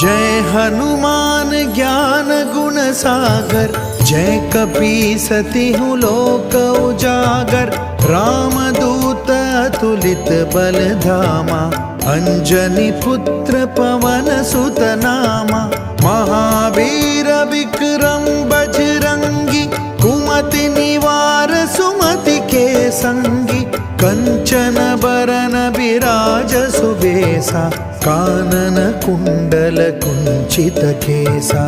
जय हनुमान ज्ञान गुण सागर, जय कपीसतिहु लोक उजागर। रामदूत अतुलित बल धामा, अंजनी पुत्र पवन सुत नामा। महावीर विक्रम बजरंगी, कुमति निवार सुमति के संगी। कंचन बरन विराज सुबेसा, कानन कुंडल कुंचित केसा।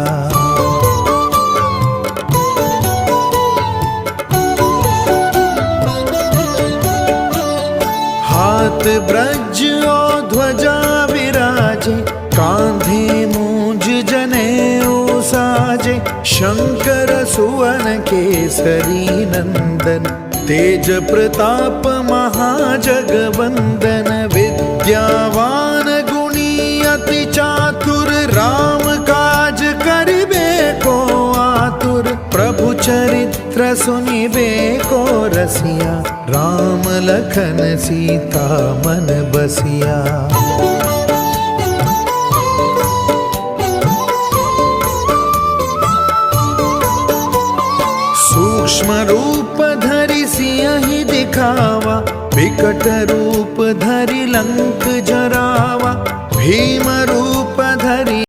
हाथ ब्रज और ध्वजा विराजे, कांधे मूंज जनेऊ साजे। शंकर सुवन केसरी नंदन, तेज प्रताप महाजगवंदन। विद्यावान गुणी अति चातुर, राम काज करिबे को आतुर। प्रभु चरित्र सुनिबे को रसिया, राम लखन सीता मन बसिया। सूक्ष्म रूप धरि सियहि दिखावा, विकट रूप धरि लंक जरावा। भीम रूप धरि